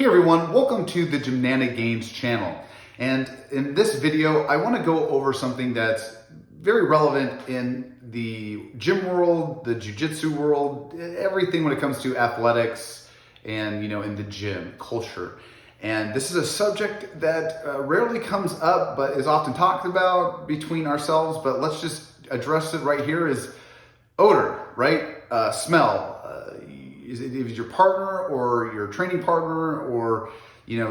Hey everyone, welcome to the Gymnanigains channel. And in this video, I want to go over something that's very relevant in the gym world, the jiu-jitsu world, everything when it comes to athletics and, in the gym culture. And this is a subject that rarely comes up, but is often talked about between ourselves. But let's just address it right here is odor, right? Smell. Is it your partner or your training partner or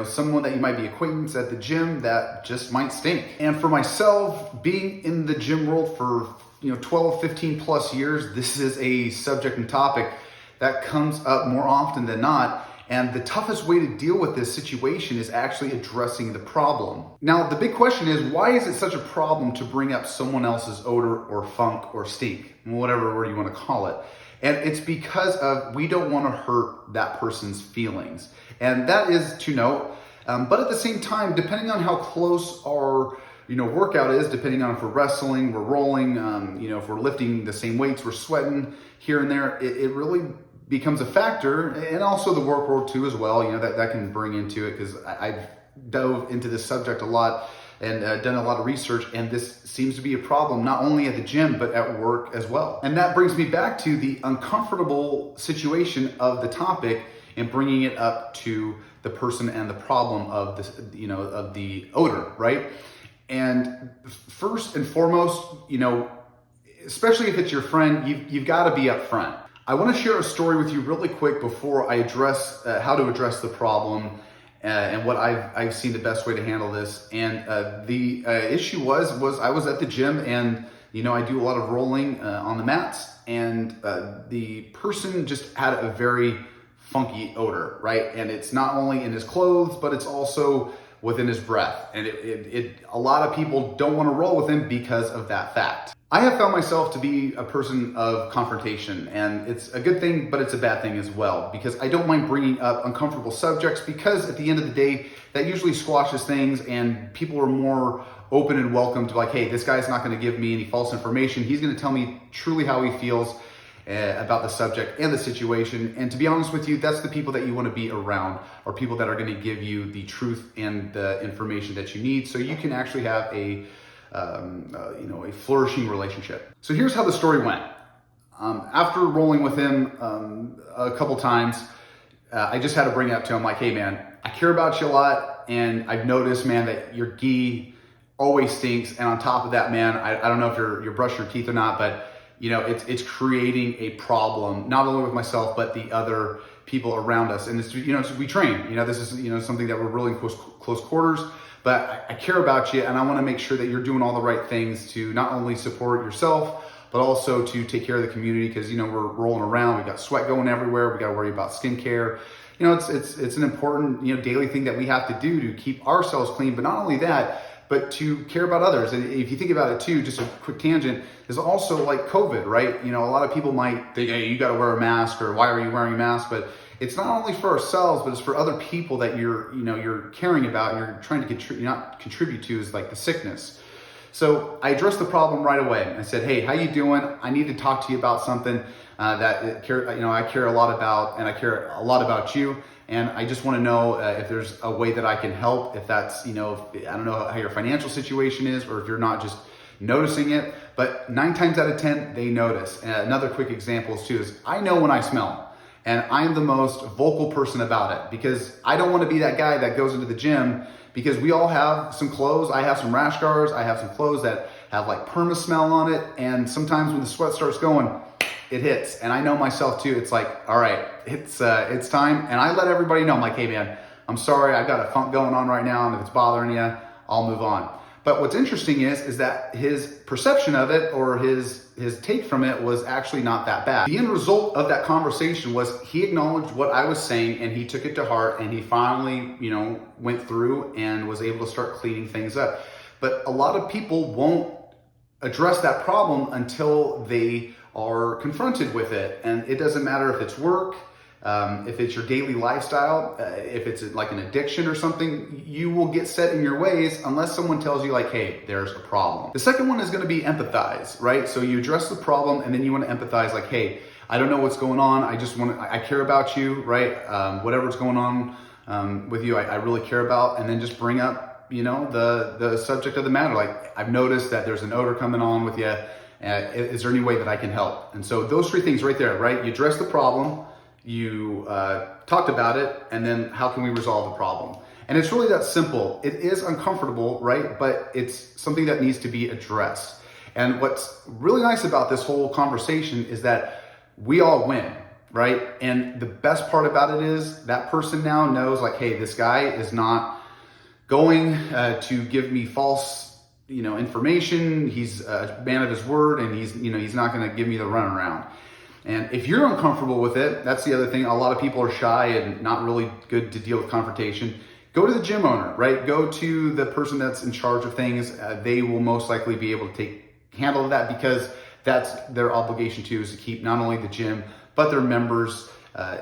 someone that you might be acquaintance at the gym that just might stink? And for myself, being in the gym world for 12, 15 plus years, this is a subject and topic that comes up more often than not. And the toughest way to deal with this situation is actually addressing the problem. Now, the big question is, why is it such a problem to bring up someone else's odor or funk or stink, whatever word you want to call it? And it's because we don't want to hurt that person's feelings. And that is to note. But at the same time, depending on how close our workout is, depending on if we're wrestling, we're rolling, if we're lifting the same weights, we're sweating here and there, it really becomes a factor. And also the work world too as well, that can bring into it, because I've dove into this subject a lot and done a lot of research, and this seems to be a problem not only at the gym but at work as well. And that brings me back to the uncomfortable situation of the topic and bringing it up to the person and the problem of this, of the odor, right? And first and foremost, especially if it's your friend, you've got to be upfront. I want to share a story with you really quick before I address how to address the problem. And what I've seen the best way to handle this. And the issue was I was at the gym, and I do a lot of rolling on the mats, and the person just had a very funky odor, right? And it's not only in his clothes, but it's also within his breath. And a lot of people don't want to roll with him because of that fact. I have found myself to be a person of confrontation, and it's a good thing, but it's a bad thing as well, because I don't mind bringing up uncomfortable subjects, because at the end of the day, that usually squashes things, and people are more open and welcome to, like, hey, this guy's not going to give me any false information. He's going to tell me truly how he feels about the subject and the situation. And to be honest with you, that's the people that you want to be around, are people that are going to give you the truth and the information that you need, so you can actually have a flourishing relationship. So here's how the story went. After rolling with him a couple times, I just had to bring it up to him, like, hey man, I care about you a lot, and I've noticed, man, that your gi always stinks. And on top of that, man, I don't know if you're brushing your teeth or not, but it's creating a problem, not only with myself, but the other people around us. And it's, we train, this is, something that we're really in close quarters. But I care about you, and I want to make sure that you're doing all the right things to not only support yourself, but also to take care of the community, because, we're rolling around, we've got sweat going everywhere, we got to worry about skincare. It's an important, daily thing that we have to do to keep ourselves clean, but not only that, but to care about others. And if you think about it too, just a quick tangent, is also like COVID, right? A lot of people might think, hey, you got to wear a mask, or why are you wearing a mask? But it's not only for ourselves, but it's for other people that you're caring about, and you're trying to contribute to, is like the sickness. So I addressed the problem right away. I said, hey, how you doing? I need to talk to you about something that I care a lot about, and I care a lot about you. And I just want to know if there's a way that I can help, if that's, I don't know how your financial situation is, or if you're not just noticing it, but 9 times out of 10, they notice. And another quick example too is, I know when I smell. And I'm the most vocal person about it, because I don't want to be that guy that goes into the gym, because we all have some clothes. I have some rash guards. I have some clothes that have like perma smell on it. And sometimes when the sweat starts going, it hits. And I know myself too. It's like, all right, it's time. And I let everybody know. I'm like, hey man, I'm sorry. I've got a funk going on right now. And if it's bothering you, I'll move on. But what's interesting is that his perception of it, or his take from it, was actually not that bad. The end result of that conversation was he acknowledged what I was saying, and he took it to heart, and he finally, went through and was able to start cleaning things up. But a lot of people won't address that problem until they are confronted with it. And it doesn't matter if it's work, if it's your daily lifestyle, if it's like an addiction or something, you will get set in your ways unless someone tells you, like, hey, there's a problem. The second one is going to be empathize, right? So you address the problem, and then you want to empathize, like, hey, I don't know what's going on. I care about you, right? Whatever's going on with you I really care about, and then just bring up, the subject of the matter. Like, I've noticed that there's an odor coming on with you. Is there any way that I can help? And so those three things right there, right? You address the problem, you talked about it, and then how can we resolve the problem? And it's really that simple. It is uncomfortable, right? But it's something that needs to be addressed. And what's really nice about this whole conversation is that we all win, right? And the best part about it is that person now knows, like, hey, this guy is not going to give me false information. He's a man of his word, and he's not going to give me the runaround. And if you're uncomfortable with it, that's the other thing. A lot of people are shy and not really good to deal with confrontation. Go to the gym owner, right? Go to the person that's in charge of things. They will most likely be able to handle that, because that's their obligation too, is to keep not only the gym, but their members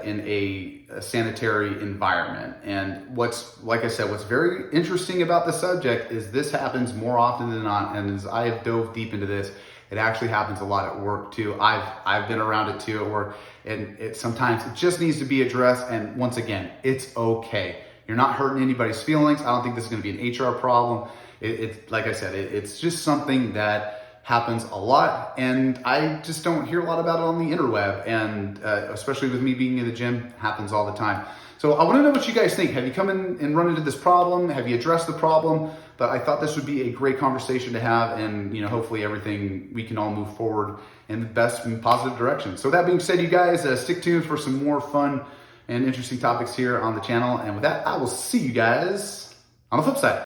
in a sanitary environment. And like I said, what's very interesting about the subject is this happens more often than not. And as I have dove deep into this, it actually happens a lot at work too. I've been around it too at work, and sometimes it just needs to be addressed. And once again, it's okay. You're not hurting anybody's feelings. I don't think this is going to be an HR problem. It's like I said, it's just something that happens a lot, and I just don't hear a lot about it on the interweb, and especially with me being in the gym, happens all the time. So I want to know what you guys think. Have you come in and run into this problem? Have you addressed the problem? But I thought this would be a great conversation to have, and hopefully we can all move forward in the best and positive direction. So that being said, you guys, stick tuned for some more fun and interesting topics here on the channel. And with that, I will see you guys on the flip side.